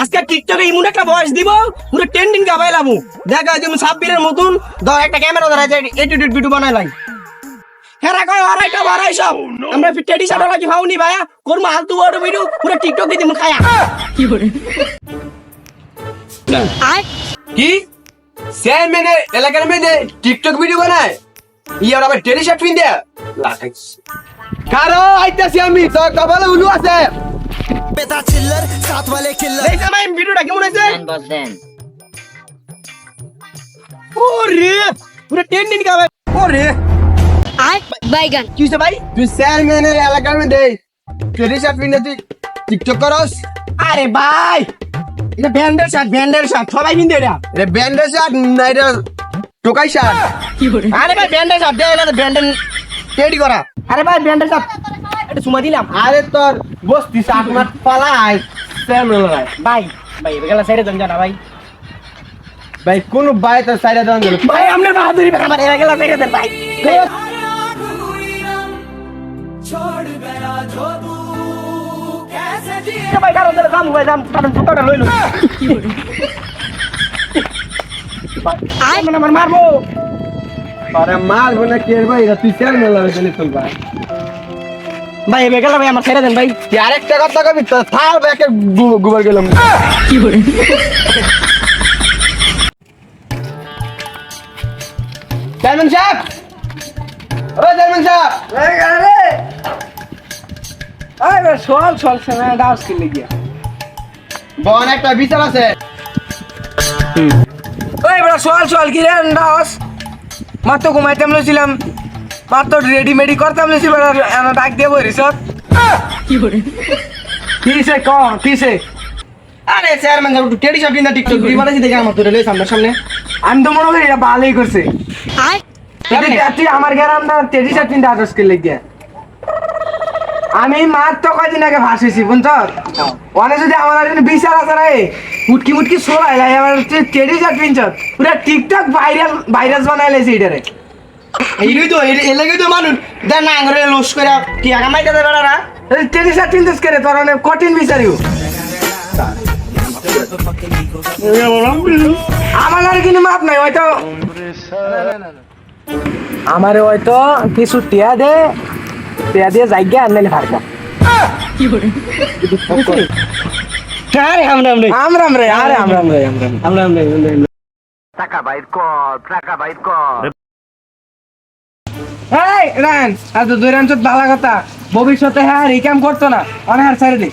আজকে টিকটকে এমন একটা ভয়েস দিব পুরো ট্রেন্ডিং গাবাই লামু দেখা যেমন সাব্বিরের মতন ধর একটা ক্যামেরা ধরা যায় এডিট ভিডিও বানাই লাই হেরা কয় আড়াইটা বাড়াই সব আমরা টেডি শার্ট লাগি ফাউনি ভাইয়া করমু আলতু বড় ভিডিও পুরো টিকটক দিমু খায়া কি করে না কি চেয়ারম্যান এলাকার মধ্যে টিকটক ভিডিও বানায় ইয়ার আবার টেডি শার্ট পিন্দে কারো আইতাছি আমি তো কপালে উলু আছে बेटा चिल्लर साथ वाले किल्लर দেখছ ভাই ভিডিওটা কেমন হইছে বস দেন ওরে পুরো ট্রেন্ডিং গাবাই ওরে আই বাইগান কি হইছে ভাই তুই চেয়ারম্যানের এলাকার মধ্যে টেডি শার্ট পিন্দে তুই টিকটক করস আরে ভাই এটা ব্যান্ডের শার্ট সবাই কিনতে এটা রে ব্যান্ডেজ শার্ট না এটা টোকাই শার্ট আরে ভাই ব্যান্ডের শার্ট দেয় না ব্যান্ডের টেডি করা আরে ভাই ব্যান্ডের শার্ট এটা সুমা দিলাম আরে তোর বস্তি শার্ট মাঠ পালাই চেয়ারম্যান ভাই ভাই ভাই এগুলা সাইডে দেন জানা ভাই ভাই কোন ভাই তোর সাইডে দান দিল ভাই আমনে বাহাদুরি ভাই আমার এগুলা সাইডে দেন ভাই ভাই কারণ তাহলে কাম ভাই দাম কারণ ফটোটা লইলো আই মানে আমার মারবো আরে মাল বলে কি ভাই এটা তুই চেয়ারম্যান লাগে জানি চল ভাই ভাই এগুলা ভাই আমার সাইডে দেন ভাই তুই আরেকটা কথা কবি তো থাল ব্যাকে গোবর গেলাম কি করে চেয়ারম্যান সাহেব ও চেয়ারম্যান সাহেব আরে সল না ডাউস কি লাগিয়া বন একটা বিচার আছে ওই বড় সল কি রে ডাউস মাত্র ঘুমাইতাম লইছিলাম মাত্র রেডি করতাম লইছি বড় ডাক দিয়ে বইরিস কি করে কিসে কিসে আরে চেয়ারম্যান সাহেব একটু টেডি শার্ট না টিকটক ভিডিও বানাইছি দেখে আমার তোরে লই সামনে আমি তো মনে করি এটা ভালোই করছে আই তুই আমার গ্রামটা টেডি শার্ট কিনতে আদর্শ কে লেগে আমি মাত্র কয়দিন আগে ভাসিছি বুঝছ অনেক যদি আমার আর বিচার আছে রে মুটকি সোলাই লাই আমার টেডি শার্ট কিনছ পুরো টিকটক ভাইরাস বানাই লাইছে এটারে এইটাই তো এর লাগে তো মানুষ দেখ না আঙরে লস করে কি আগা মাইটা দেবে না টেডি শার্ট কিনতেছ করে তোর অনেক কঠিন বিচারিও আমার আর কিন্তু মাপ নাই হয়তো আমারে হয়তো কিছু টিয়া দিয়ে জায়গা আর নাইলে ফারকা কি করে আরে আমরাম রে টাকা বাইর কর এই রান আজ দুই রান চোদ ভালো কথা ভবিষ্যতে হ্যাঁ এই কাম করতো না অনেক আর ছেড়ে দে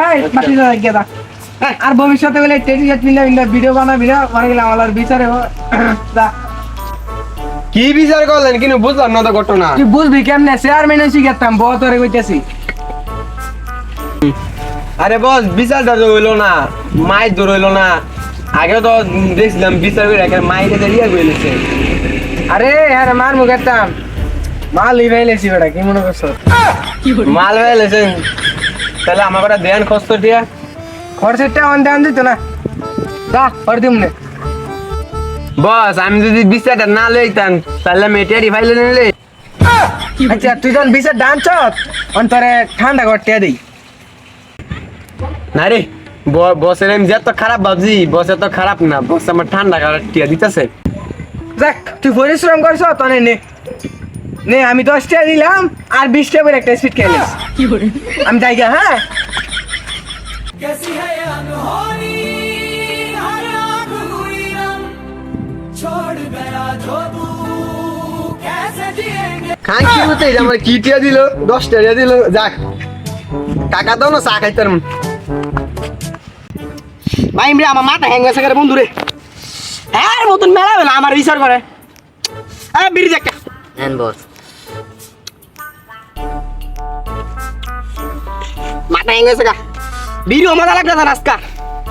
এই মাটি জায়গা দা আর ভবিষ্যতে বলে টেডি শার্ট পিন্দা ভিডিও বানাবি না মনে গেলে আমার বিচারে দা কি বিচার করলেন কিন্তু বুঝলাম না তো ঘটনা তুই বুঝবি কেমনে চেয়ারম্যান শিখাতাম বহুত ধরে কইতেছি আরে বস বিচারটা তো হইলো না মাই দূর হইলো না আগে তো দেখছিলাম বিচার করে একটা মাইকে দিয়ে গেছে আরে আরে মার মুখাতাম মাল লিভাইলেছি বেটা কি মনে করছ মাল হয়ে লেছেন তাহলে আমার বেটা দেন খরচ দিয়া খরচেরটা অন দেন দিত না যা করে দিম নে বস আমি যদি বিচারটা না লইতাম তাহলে আমি এটারই ফাইলে নিলে আচ্ছা তুই যখন বিচার ডান চত অন্তরে ঠান্ডা করতে দেই না রে বসের আমি যত খারাপ ভাবছি বসে তো খারাপ না বস আমার ঠান্ডা কারণ টিয়া দিতেছে দেখ তুই পরিশ্রম করছ তনে নে আমি 10 টাকা দিলাম আর 20 টাকা একটা স্পিড খেলিস কি করে আমি যাই গা হ্যাঁ খান কি হতে আমার কি টিয়া দিল 10 টাকা দিল যাক কাকা দাও না চা খাইতার ভাই রে আমার মাথা হ্যাং গেছে করে বন্ধু রে হ্যাঁ মতন মেলা বেলা আমার বিচার করে বিড়ি একটা দেন বস মাথা হ্যাং গেছে গা বিড়িও মজা লাগবে না আজকা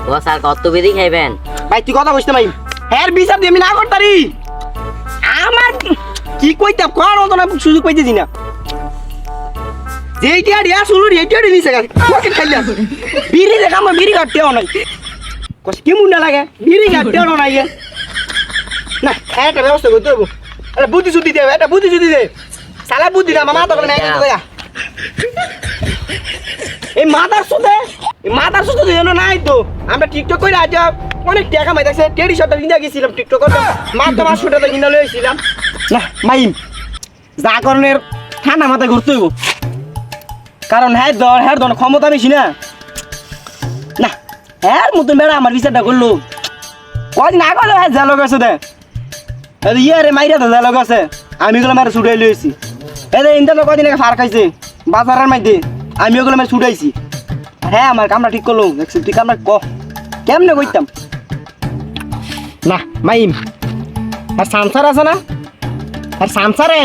বস আর কত বিড়ি খাইবেন ভাই তুই কথা বুঝতে ভাই হ্যাঁ বিচার দিয়ে আমি না করতারি আমার কি কইতাম কোন মতো না সুযোগ পাইতেছি না যেইটা দিয়া শুরু এইটা নিছে গা ওকে খাইলা বিড়ি দেখা আমার বিড়ি কাটতেও নাই কষ্ট কি মুন্ডা লাগে বিড়ি কাটতেও নাই না একটা ব্যবস্থা করতে হবে আরে বুদ্ধি সুদ্ধি দে এটা বুদ্ধি সুদ্ধি দে সালা বুদ্ধি না মামা তো না এই মাদার সুদে যেন নাই তো আমরা টিকটক করে আজ অনেক টাকা মাইতাছে টেডি শটটা কিনা গেছিলাম টিকটক করতে মাত্র 500 টাকা কিনা লইছিলাম না মাইম যা করণের ঠান্ডা মাথায় ঘুরতে হইব কারণ হ্যাঁ ধর ক্ষমতা বেশি না না হ্যাঁ মতন বেড়া আমার বিচারটা করলো কদিন আগে হ্যাঁ যা লোক আছে দে ইয়ে রে মাইরা তো যা লোক আছে আমি ওগুলো মারে ছুটাই লইছি এদের ইন্টারনেট কদিন আগে ফার খাইছে বাজারের মধ্যে আমি ওগুলো মারে ছুটাইছি হ্যাঁ আমার কামটা ঠিক করলো দেখছি ঠিক আমরা কেমনে কইতাম না মাইম আর সামসার আছে না আর সামসারে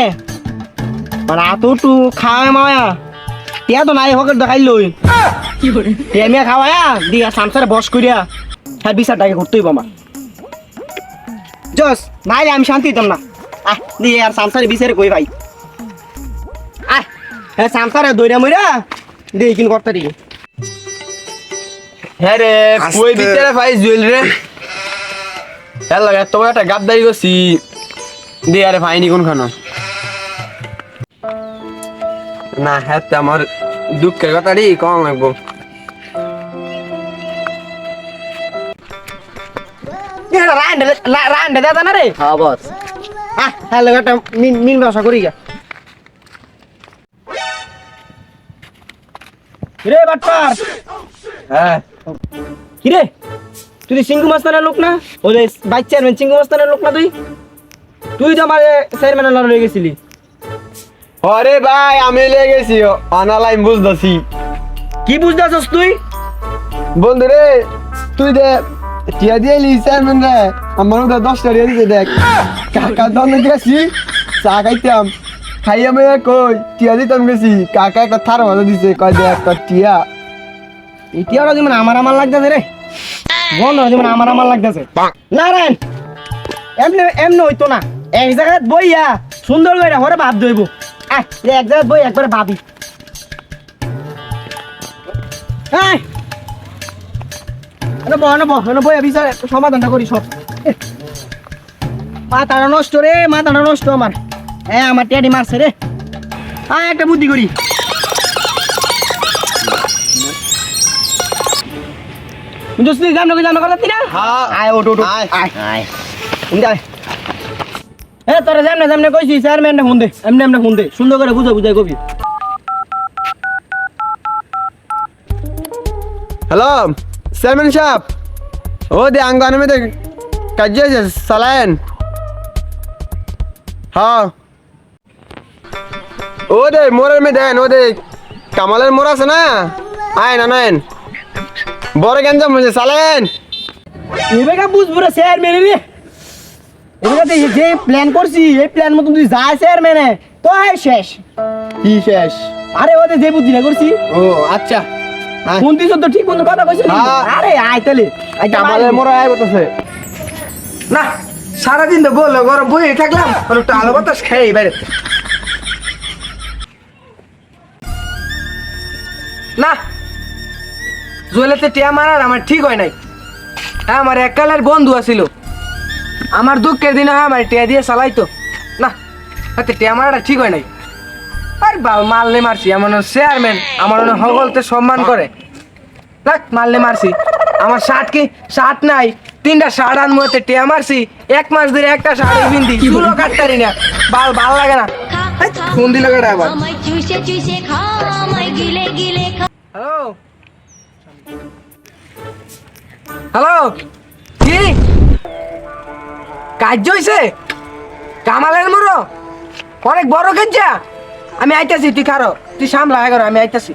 মানে এতটু খাওয়া মায়া টিয়া তো নাই হোক দেখাইলই কি করে টিয়া খাওয়ায়া দিয়া সামসারে বস করিয়া হ্যাঁ বিচারটাকে করতেই আমার জস নাইলে আমি শান্তি দিতাম না আহ দিয়ে আর সামসারে বিচারে কই ভাই আহ হ্যাঁ সামসারে দইরা মইরা দিয়ে কিন করতে দিই হ্যাঁ রে কই ভিতরে ভাই জুয়েল রে হ্যাঁ লাগে তোমার একটা গাদ্দারি করছি দে আরে ভাইনি কোনখানো না হ্যাঁ তো আমার দুঃখের কথা রে কম লাগবো রান্ডে দাদা না রে হ্যাঁ বস আহ হ্যাঁ একটা মিন ব্যবসা করি গা রে বাটপার হ্যাঁ কি রে তুই সিঙ্গু মাস্তানের লোক না ওই ভাইস চেয়ারম্যান সিঙ্গু মাস্তানের লোক না তুই তো আমার চেয়ারম্যানের লড় হয়ে গেছিলি আরে ভাই আমি লেগে গেছি অনলাইন বুঝতেছি কি বুঝতেছস তুই বন্ধু রে তুই দে টিয়া দিয়ে চেয়ারম্যান রে আমার 10 টাকা দিতে দেখ কাকা দম গেছি চা খাইতাম খাইয়া মেয়ে কই টিয়া দিতাম গেছি কাকা একটা থার ভাজা দিছে কয় দে একটা টিয়া ইতিহাস যেমন আমার লাগতেছে রে বন্ধ যেমন আমার লাগতেছে নারায়ণ এমনি হইতো না এক জায়গায় বইয়া সুন্দর করে হরে ভাব দইব এক জায়গায় বই একবারে ভাবি বই বিচার সমাধানটা করি সব মাথাটা নষ্ট রে মাথাটা নষ্ট আমার হ্যাঁ আমার টেডি মারছে রে একটা বুদ্ধি করি বুঝছিস জানো করলা তিরা হ্যাঁ আয় ওটো আয় আয় যাই এ তোরা যেমনে কইছি চেয়ারম্যান ফোন দে এমনি ফোন দে সুন্দর করে বুঝাই কবি হ্যালো চেয়ারম্যান সাহেব ও দে আঙ্গানে মধ্যে কাজ আছে চালায়েন হ্যাঁ ও দে মোড়ের মধ্যে দেন ও দে কামালের মোড় আছে না আয় না নেন বড় গেঞ্জাম হয়েছে চালায়েন এবারে বুঝবো রে চেয়ারম্যান রে এবারে যে প্ল্যান করছি এই প্ল্যান মতো তুই যা চেয়ারম্যানে তো শেষ কি শেষ আরে ওদের যে বুদ্ধিটা করছি ও আচ্ছা ফোন দিছ তো ঠিক মতো কথা কইছিস হ্যাঁ। আরে আয় তাহলে কামালের মোড় আয় বলতেছে না সারাদিন তো বললো গরম বই থাকলাম আর একটু আলো বাতাস খেয়ে বাইরে না জুয়েলাতে টিয়া মারার আমার ঠিক হয় নাই হ্যাঁ আমার এককালের বন্ধু আছিল আমার দুঃখের দিনে আমার টিয়া দিয়ে চালাইতো না হাতে টিয়া মারাটা ঠিক হয় নাই আর মারলে মারছি আমার চেয়ারম্যান আমার হগলতে সম্মান করে দেখ মারলে মারছি আমার শার্ট নাই 3টা শার্ট আনমতে টিয়া মারছি 1 মাস ধরে একটা শাড়ি বিন্দি চুলও কাটতারি না ভাল লাগে না ফোন দিল কেটে আবার আমায় চুষে চুষে খা আমায় গিলে গিলে খা হ্যালো কি কাজ হইছে কামালের মোড়ো অনেক বড় কাজা আমি আইতাছি তুই খারো তুই সামলা করো আমি আইতাছি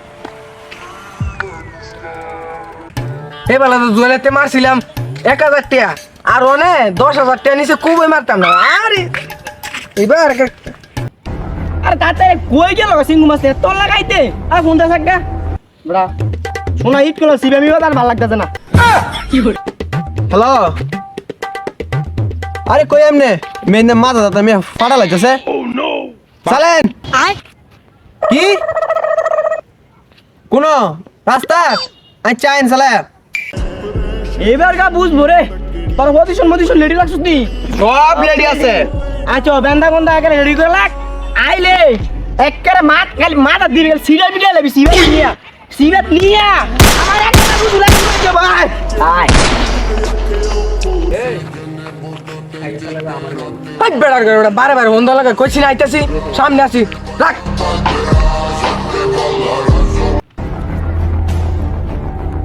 এবেলা তো জুয়েলাতে মারছিলাম 1000 টাকা আর অনে 10,000 টাকা নিচে খুবই মারতাম না আরে এবার আরে তাতে কই গেল সিঙ্গু মাছ তোর লাগাইতে আর ফোনটা থাকগা বড়া শোনা হিট করলো সিবি আমি আর ভালো লাগতেছে না হ্যালো আরে কই এমনে মেনে মাথা দাতা মে ফাটা লাগতেছে চালেন কি কোন রাস্তা আচ্ছা আইন চালা এবার গা বুঝবো রে তোর মদিশন লেডি রাখছিস তুই সব রেডি আছে আচ্ছা বেন্দা বন্দা আগে রেডি করে লাগ আইলে একেবারে মাথা দিয়ে গেল সিগারেট নিয়ে যাবি সিগারেট নিয়ে আমার একটা বুঝলা ভাই আয় ভাই বেড়ার করে বেড়া বারে বারে বন্ধ লাগে কইছি না আইতাছি সামনে আসি রাখ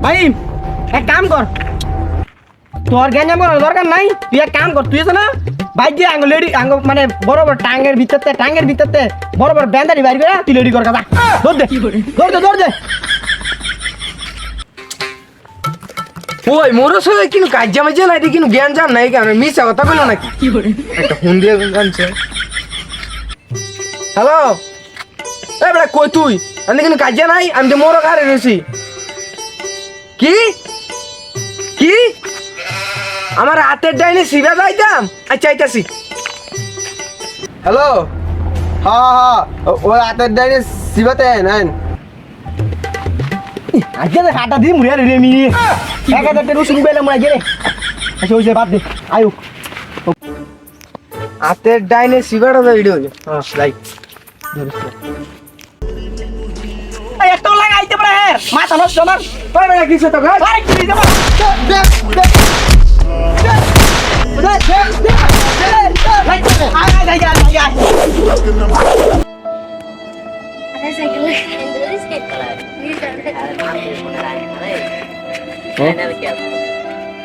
ভাই এক কাম কর তোর জ্ঞান করার দরকার নাই তুই এক কাম কর তুই আছে না বাইক দিয়ে আঙ্গুল লেডি আঙ্গুল মানে বড় বড় টাঙ্গের ভিতরতে বড় বড় ব্যান্ডারি বাইর করে তুই লেডি কর কাদা দৌড় দে ওই মোর সাথে কিনু কাজ্জা মাজ্জা নাই কিনু জ্ঞান জাম নাই কেন মিছা কথা কইলো নাকি একটা ফোন দিয়ে গানছে হ্যালো এ বেটা কই তুই আমি কিনু কাজ্জা নাই আমি তো মোর কারে রইছি কি কি আমার হাতের ডাইনে সিবা যাইতাম আচ্ছা আইতাছি হ্যালো হ্যাঁ ওই হাতের ডাইনে শিবাতে নেন আজকে তো হাঁটা দিয়ে মুড়ে রে মিনি 1000 টাকা রসুন পেলাম না গেলে আচ্ছা ওই যে বাদ দে আয়ু হাতের ডাইনে সিবাটা ভিডিও হ্যাঁ লাইক একটা লাগাইতে পারে মাথা নষ্ট আমার ওই বেটা কিছু তো গাছ আরে কি দেব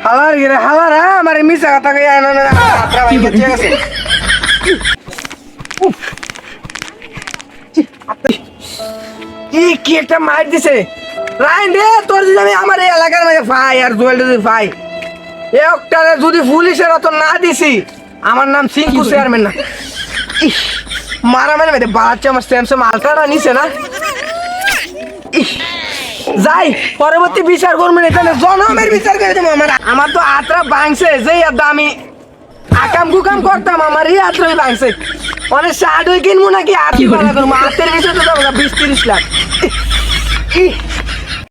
হালার গিরে হালার হ্যাঁ আমার মিছা কথা কই না না আত্রা ভাই গেছে গেছে কি একটা মার দিছে রাইন রে তোর যদি আমি আমার এই এলাকার মধ্যে ভাই আর জুয়েল যদি ভাই একটারে যদি পুলিশের অত না দিছি আমার নাম সিংকু চেয়ারম্যান না ইস মারা মানে মেয়েদের বাচ্চা আমার স্যামসাং আলট্রাটা নিছে না ইস যাই পরবর্তী বিচার করবেন এখানে জনমের বিচার করে দেবো আমার তো আত্রা ভাঙছে যে আমি আকাম কুকাম করতাম আমার এই আত্রাই ভাঙছে অনেক শার্ট কিনবো নাকি আত্রি বানা করবো হাতের বিষয় তো 20-30 লাখ